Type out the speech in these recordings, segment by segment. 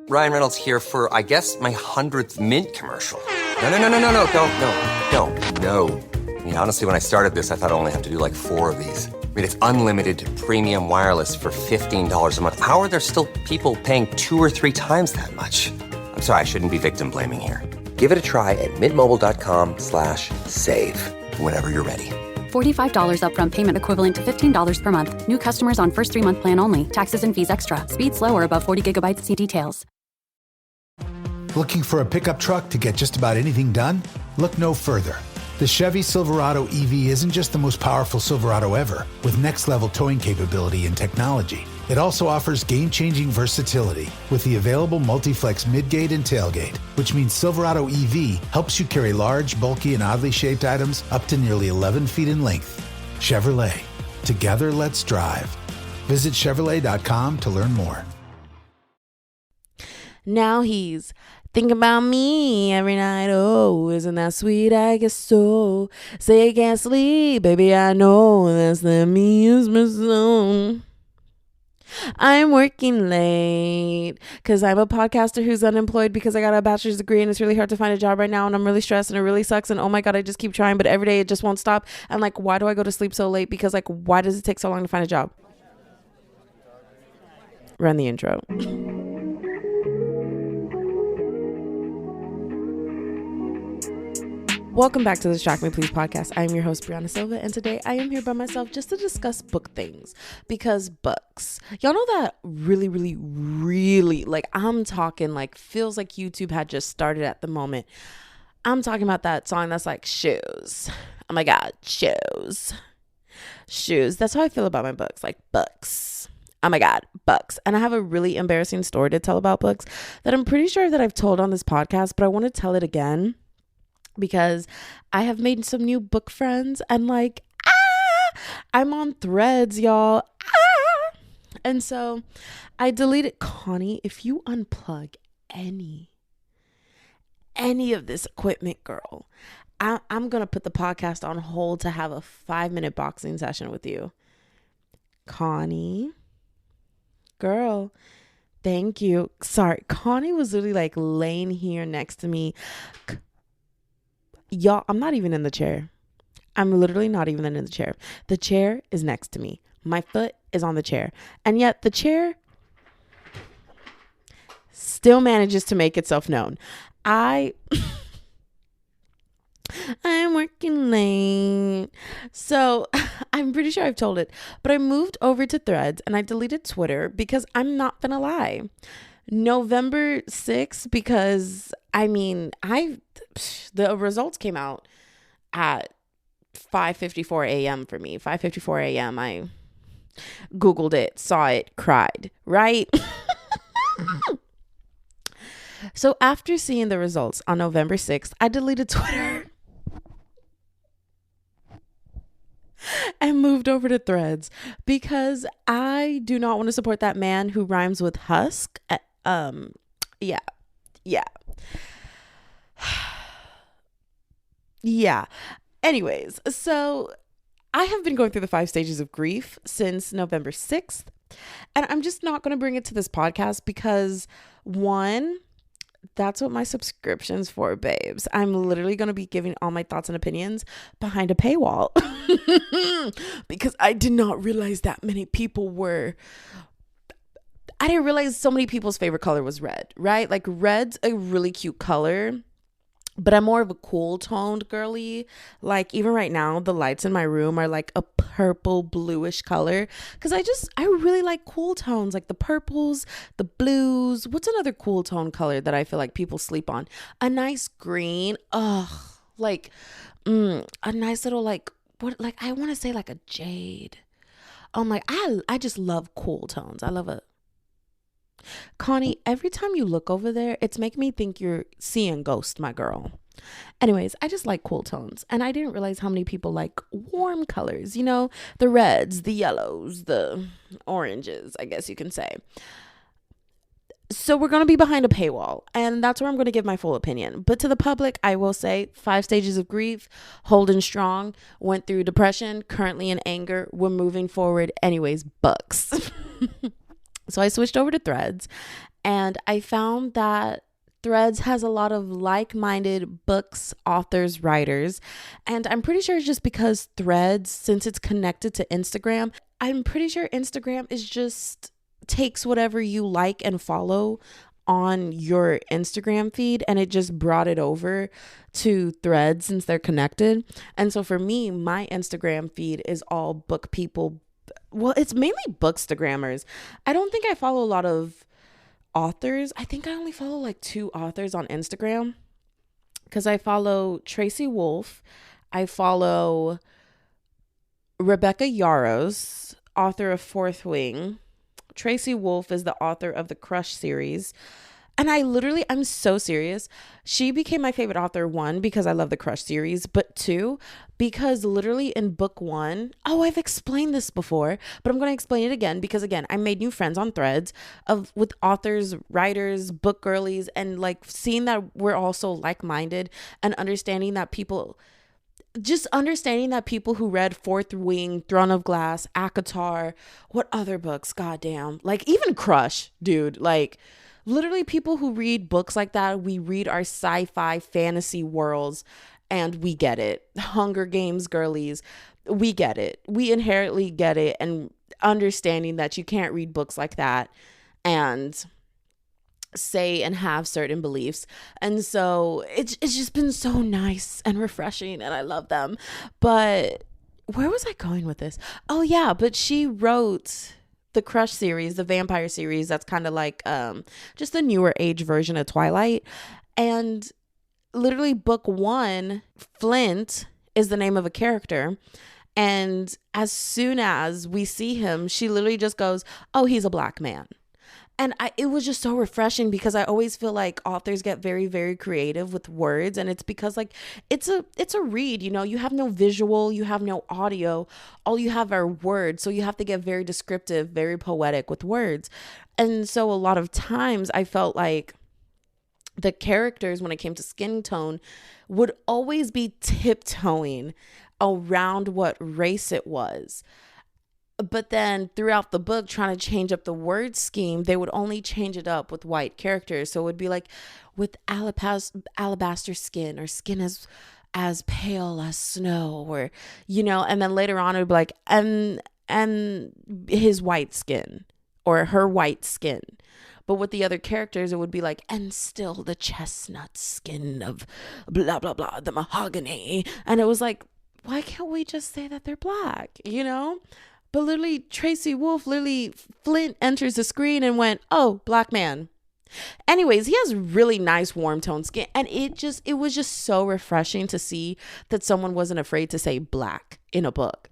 Ryan Reynolds here for, I guess, my 100th Mint commercial. No, don't. No. I mean, honestly, when I started this, I thought I only have to do like 4 of these. I mean, it's unlimited premium wireless for $15 a month. How are there still people paying 2 or 3 times that much? I'm sorry, I shouldn't be victim blaming here. Give it a try at mintmobile.com/save. Whenever you're ready. $45 upfront payment equivalent to $15 per month. New customers on first 3-month plan only. Taxes and fees extra. Speed slower above 40 gigabytes. See details. Looking for a pickup truck to get just about anything done? Look no further. The Chevy Silverado EV isn't just the most powerful Silverado ever, with next-level towing capability and technology. It also offers game-changing versatility with the available multi-flex midgate and tailgate, which means Silverado EV helps you carry large, bulky, and oddly shaped items up to nearly 11 feet in length. Chevrolet. Together, let's drive. Visit Chevrolet.com to learn more. Now he's thinking about me every night. Oh, isn't that sweet? I guess so. Say I can't sleep, baby. I know that's the amusement zone. I'm working late because I'm a podcaster who's unemployed because I got a bachelor's degree and it's really hard to find a job right now and I'm really stressed and it really sucks and oh my God, I just keep trying, but every day it just won't stop. And like, why do I go to sleep so late? Because like, why does it take so long to find a job? Run the intro. Welcome back to the Distract Me Please podcast. I am your host, Brianna Silva, and today I am here by myself just to discuss book things, because books, y'all know that really, like, I'm talking like feels like YouTube had just started at the moment. I'm talking about that song that's like shoes. Oh my God, shoes. That's how I feel about my books, like books. Oh my God, books. And I have a really embarrassing story to tell about books that I'm pretty sure that I've told on this podcast, but I want to tell it again. Because I have made some new book friends and like, I'm on Threads, y'all. And so I deleted. Connie, if you unplug any of this equipment, girl, I'm going to put the podcast on hold to have a 5-minute boxing session with you. Connie, girl, thank you. Sorry, Connie was literally like laying here next to me. Y'all, I'm not even in the chair. I'm literally not even in the chair. The chair is next to me. My foot is on the chair. And yet the chair still manages to make itself known. I'm working late. So I'm pretty sure I've told it, but I moved over to Threads and I deleted Twitter because I'm not gonna lie. November 6th, because I mean, the results came out at 5:54 a.m. for me. 5:54 a.m. I Googled it, saw it, cried, right? So after seeing the results on November 6th, I deleted Twitter and moved over to Threads because I do not want to support that man who rhymes with husk. Yeah. Anyways, so I have been going through the 5 stages of grief since November 6th. And I'm just not going to bring it to this podcast because, one, that's what my subscription's for, babes. I'm literally going to be giving all my thoughts and opinions behind a paywall because I did not realize that many people I didn't realize so many people's favorite color was red, right? Like red's a really cute color, but I'm more of a cool toned girly. Like even right now, the lights in my room are like a purple bluish color because I really like cool tones, like the purples, the blues. What's another cool tone color that I feel like people sleep on? A nice green. A nice little like I want to say like a jade. I just love cool tones. I love Connie, every time you look over there, it's making me think you're seeing ghosts, my girl. Anyways, I just like cool tones. And I didn't realize how many people like warm colors, you know, the reds, the yellows, the oranges, I guess you can say. So we're going to be behind a paywall, and that's where I'm going to give my full opinion. But to the public, I will say 5 stages of grief, holding strong, went through depression, currently in anger. We're moving forward. Anyways, books. So I switched over to Threads And I found that Threads has a lot of like-minded books, authors, writers. And I'm pretty sure it's just because Threads, since it's connected to Instagram, I'm pretty sure Instagram is just takes whatever you like and follow on your Instagram feed and it just brought it over to Threads since they're connected. And so for me, my Instagram feed is all book people. Well, it's mainly bookstagrammers. I don't think I follow a lot of authors. I think I only follow like 2 authors on Instagram because I follow Tracy Wolf. I follow Rebecca Yarros, author of Fourth Wing. Tracy Wolf is the author of the Crush series. And I'm so serious. She became my favorite author, 1, because I love the Crush series, but 2, because literally in book 1, I've explained this before, but I'm going to explain it again because again, I made new friends on Threads with authors, writers, book girlies, and like seeing that we're also like-minded and understanding that people who read Fourth Wing, Throne of Glass, ACOTAR, what other books, goddamn, like even Crush, dude, like literally people who read books like that, we read our sci-fi fantasy worlds and we get it. Hunger Games girlies, we get it. We inherently get it, and understanding that you can't read books like that and say and have certain beliefs. And so it's just been so nice and refreshing and I love them. But where was I going with this? Oh yeah, but she wrote the Crush series, the vampire series, that's kind of like just the newer age version of Twilight. And literally book 1, Flint is the name of a character. And as soon as we see him, she literally just goes, "Oh, he's a black man." And it was just so refreshing because I always feel like authors get very, very creative with words. And it's because like, it's a read, you know, you have no visual, you have no audio, all you have are words. So you have to get very descriptive, very poetic with words. And so a lot of times I felt like the characters, when it came to skin tone, would always be tiptoeing around what race it was. But then throughout the book, trying to change up the word scheme, they would only change it up with white characters. So it would be like with alabaster skin, or skin as pale as snow, or, you know, and then later on it would be like, and his white skin or her white skin. But with the other characters, it would be like, and still the chestnut skin of blah, blah, blah, the mahogany. And it was like, why can't we just say that they're black, you know? But literally, Tracy Wolf, Flint enters the screen and went, "Oh, black man." Anyways, he has really nice warm toned skin. And it was just so refreshing to see that someone wasn't afraid to say black in a book.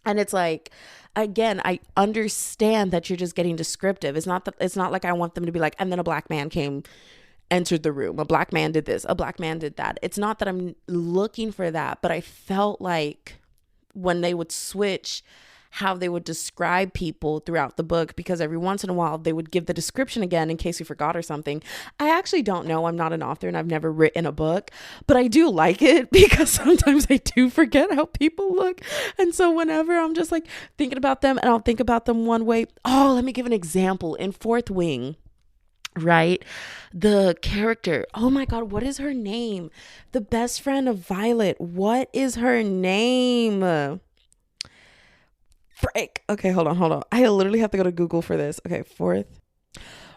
And it's like, again, I understand that you're just getting descriptive. It's not like I want them to be like, and then a black man entered the room. A black man did this. A black man did that. It's not that I'm looking for that, but I felt like when they would switch how they would describe people throughout the book, because every once in a while they would give the description again in case you forgot or something. I actually don't know. I'm not an author and I've never written a book, but I do like it because sometimes I do forget how people look. And so whenever I'm just like thinking about them, and I'll think about them one way. Oh, let me give an example. In Fourth Wing, right? The character, oh my God, what is her name? The best friend of Violet. What is her name? Frick. Okay, hold on. I literally have to go to Google for this. Okay, Fourth.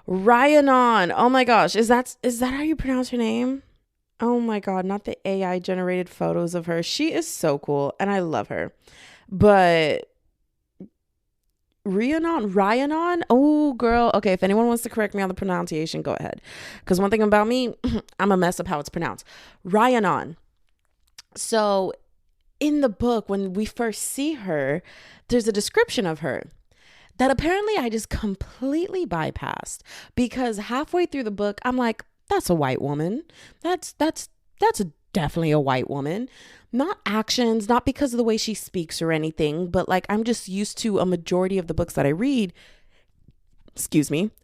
Rhiannon. Oh my gosh. Is that how you pronounce her name? Oh my God, not the AI generated photos of her. She is so cool and I love her. But Rhiannon? Oh, girl. Okay, if anyone wants to correct me on the pronunciation, go ahead. Because one thing about me, I'm a mess up how it's pronounced. Rhiannon. So in the book, when we first see her, there's a description of her that apparently I just completely bypassed, because halfway through the book, I'm like, that's a white woman. That's definitely a white woman. Not actions, not because of the way she speaks or anything, but like I'm just used to a majority of the books that I read,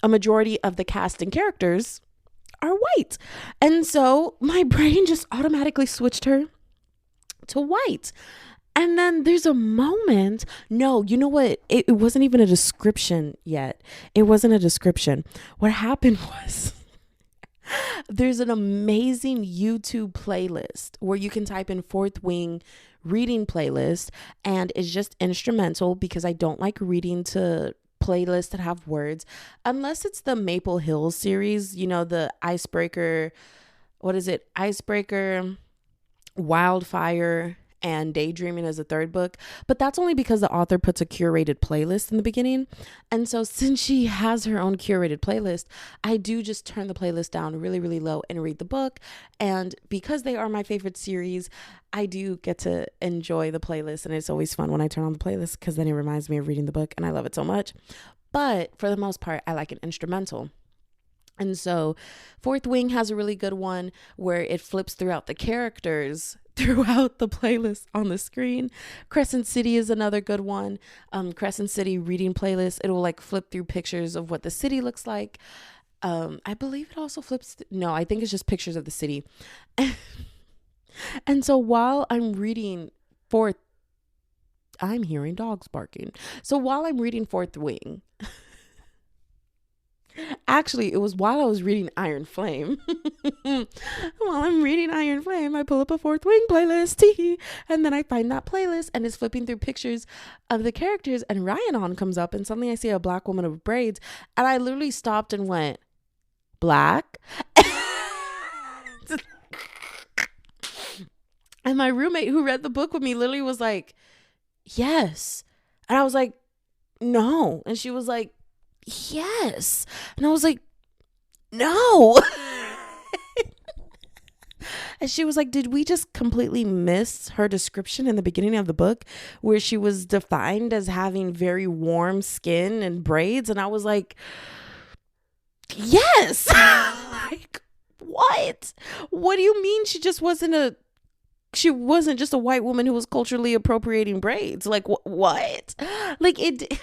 a majority of the cast and characters are white. And so my brain just automatically switched her to white. And then there's a moment. No, you know what? It wasn't even a description yet. It wasn't a description. What happened was there's an amazing YouTube playlist where you can type in Fourth Wing reading playlist, and it's just instrumental because I don't like reading to playlists that have words unless it's the Maple Hills series, you know, the Icebreaker, what is it? Icebreaker, Wildfire, and Daydreaming as a third book. But that's only because the author puts a curated playlist in the beginning. And so since she has her own curated playlist, I do just turn the playlist down really, really low and read the book. And because they are my favorite series, I do get to enjoy the playlist. And it's always fun when I turn on the playlist because then it reminds me of reading the book and I love it so much. But for the most part, I like an instrumental. And so Fourth Wing has a really good one where it flips throughout the characters throughout the playlist on the screen. Crescent City is another good one. Crescent City reading playlist. It will like flip through pictures of what the city looks like. I believe it also flips. No, I think it's just pictures of the city. And so while I'm reading I'm hearing dogs barking. So while I'm reading Fourth Wing, actually, it was while I was reading Iron Flame. While I'm reading Iron Flame, I pull up a Fourth Wing playlist, and then I find that playlist, and it's flipping through pictures of the characters, and Rhiannon comes up, and suddenly I see a black woman with braids, and I literally stopped and went, black? And my roommate who read the book with me literally was like, yes. And I was like, no. And she was like, yes. And I was like, no. And she was like, did we just completely miss her description in the beginning of the book where she was defined as having very warm skin and braids? And I was like, yes. Like, what do you mean she wasn't just a white woman who was culturally appropriating braids? Like, what? Like, it.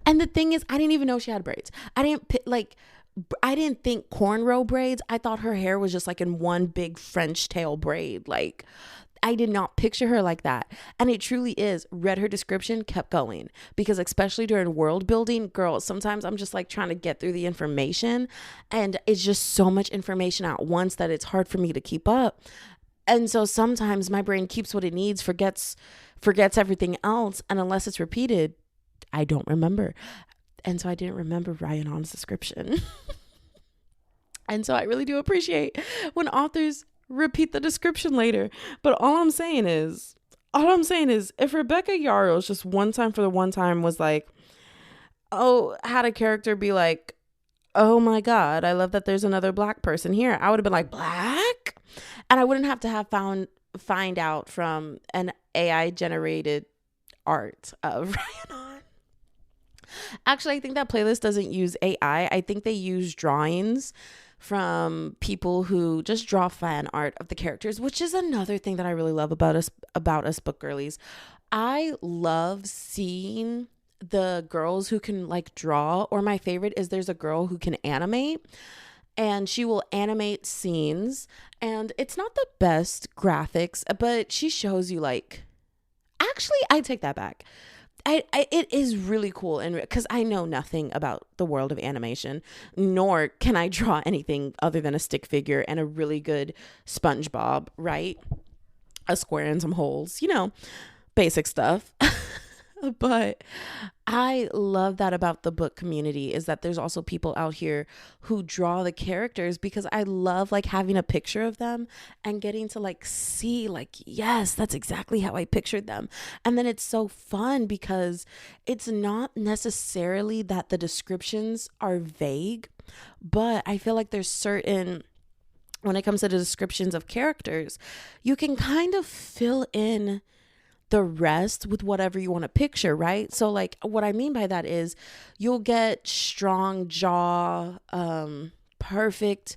And the thing is, I didn't even know she had braids. I didn't think cornrow braids. I thought her hair was just like in one big French tail braid. Like, I did not picture her like that. And it truly is. Read her description, kept going. Because especially during world building, girl, sometimes I'm just like trying to get through the information. And it's just so much information at once that it's hard for me to keep up. And so sometimes my brain keeps what it needs, forgets everything else. And unless it's repeated, I don't remember. And so I didn't remember Rhiannon's description. And so I really do appreciate when authors repeat the description later. But all I'm saying is if Rebecca Yarros just one time for the one time was like, oh, had a character be like, oh my God, I love that there's another black person here, I would have been like, black? And I wouldn't have to find out from an AI generated art of Rhiannon. Actually, I think that playlist doesn't use AI. I think they use drawings from people who just draw fan art of the characters, which is another thing that I really love about us book girlies. I love seeing the girls who can like draw, or my favorite is there's a girl who can animate, and she will animate scenes, and it's not the best graphics, but she shows you like, actually, I take that back. It is really cool, and because I know nothing about the world of animation, nor can I draw anything other than a stick figure and a really good SpongeBob, right? A square and some holes, basic stuff. But I love that about the book community, is that there's also people out here who draw the characters, because I love like having a picture of them and getting to like see like, yes, that's exactly how I pictured them. And then it's so fun because it's not necessarily that the descriptions are vague, but I feel like there's certain, when it comes to the descriptions of characters, you can kind of fill in the rest with whatever you want to picture, right? So like what I mean by that is you'll get strong jaw, perfect.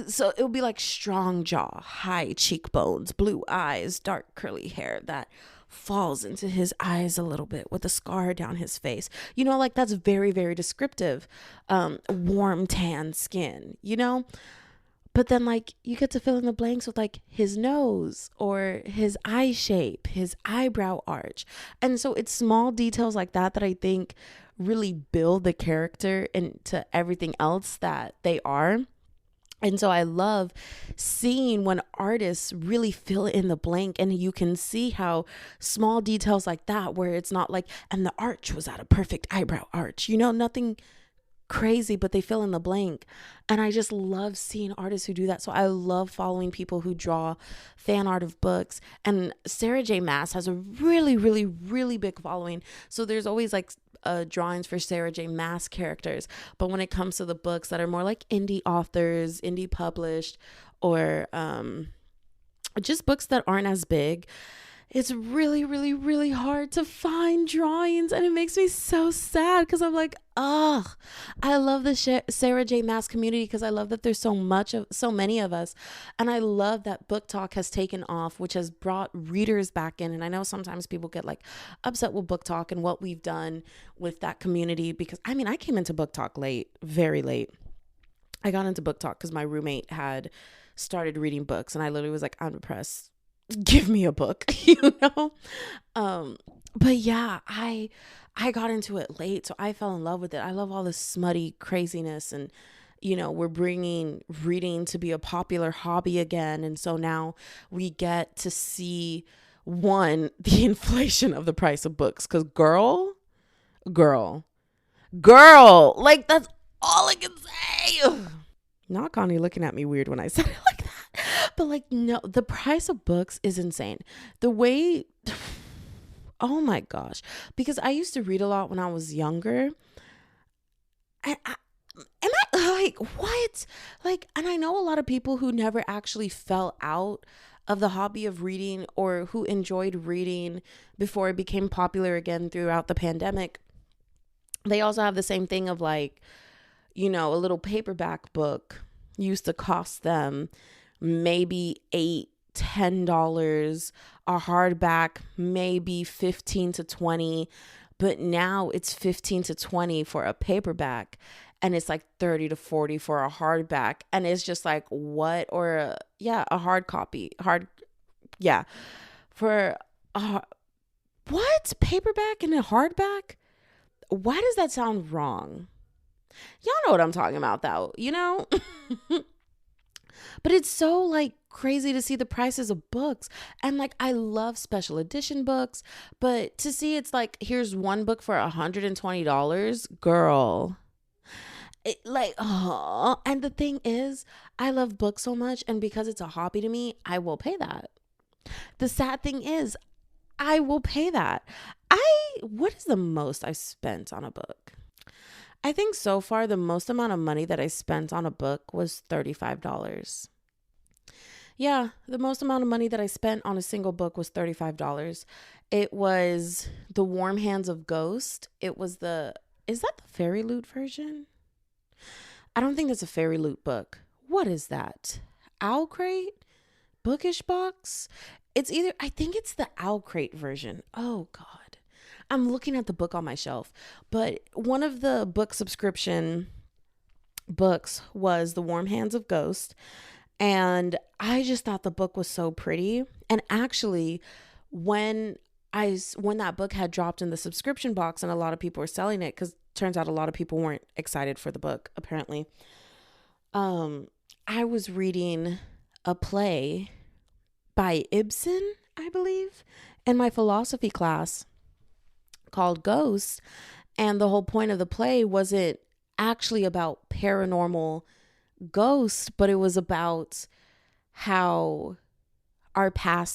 So it'll be like strong jaw, high cheekbones, blue eyes, dark curly hair that falls into his eyes a little bit with a scar down his face. Like that's very, very descriptive. Warm tan skin, But then like you get to fill in the blanks with like his nose or his eye shape, his eyebrow arch. And so it's small details like that that I think really build the character into everything else that they are. And so I love seeing when artists really fill in the blank, and you can see how small details like that, where it's not like, and the arch was at a perfect eyebrow arch, nothing crazy, but they fill in the blank. And I just love seeing artists who do that. So I love following people who draw fan art of books. And Sarah J. Maas has a really, really, really big following. So there's always like drawings for Sarah J. Maas characters. But when it comes to the books that are more like indie authors, indie published, or just books that aren't as big, it's really, really, really hard to find drawings. And it makes me so sad because I'm like, I love the Sarah J. Maas community because I love that there's so many of us. And I love that Book Talk has taken off, which has brought readers back in. And I know sometimes people get like upset with Book Talk and what we've done with that community, because I came into Book Talk late, very late. I got into Book Talk because my roommate had started reading books and I literally was like, I'm depressed. Give me a book, but yeah, I got into it late, so I fell in love with it. I love all this smutty craziness, and we're bringing reading to be a popular hobby again. And so now we get to see the inflation of the price of books, because girl, like that's all I can say. Ugh. Not Connie looking at me weird when I said it like that. But like, no, the price of books is insane. The way, oh my gosh, because I used to read a lot when I was younger. Am I like, what? Like, and I know a lot of people who never actually fell out of the hobby of reading, or who enjoyed reading before it became popular again throughout the pandemic. They also have the same thing of like, a little paperback book used to cost them maybe $8-10, a hardback maybe $15 to $20, but now it's $15 to $20 for a paperback, and it's like $30 to $40 for a hardback. And it's just like, what? Or a hard copy, for what? Paperback and a hardback? Why does that sound wrong? Y'all know what I'm talking about though, But it's so like crazy to see the prices of books. And like, I love special edition books, but to see it's like, here's one book for $120, girl. And the thing is, I love books so much, and because it's a hobby to me, I will pay that. The sad thing is, I will pay that. What is the most I've spent on a book? I think so far the most amount of money that I spent on a book was $35. Yeah, the most amount of money that I spent on a single book was $35. It was The Warm Hands of Ghost. Is that the Fairy Loot version? I don't think that's a Fairy Loot book. What is that? Owl Crate? Bookish Box? I think it's the Owl Crate version. Oh God. I'm looking at the book on my shelf, but one of the book subscription books was The Warm Hands of Ghost. And I just thought the book was so pretty. And actually, when that book had dropped in the subscription box and a lot of people were selling it, because turns out a lot of people weren't excited for the book, apparently. I was reading a play by Ibsen, I believe, in my philosophy class called Ghost. And the whole point of the play wasn't actually about paranormal ghosts, but it was about how our past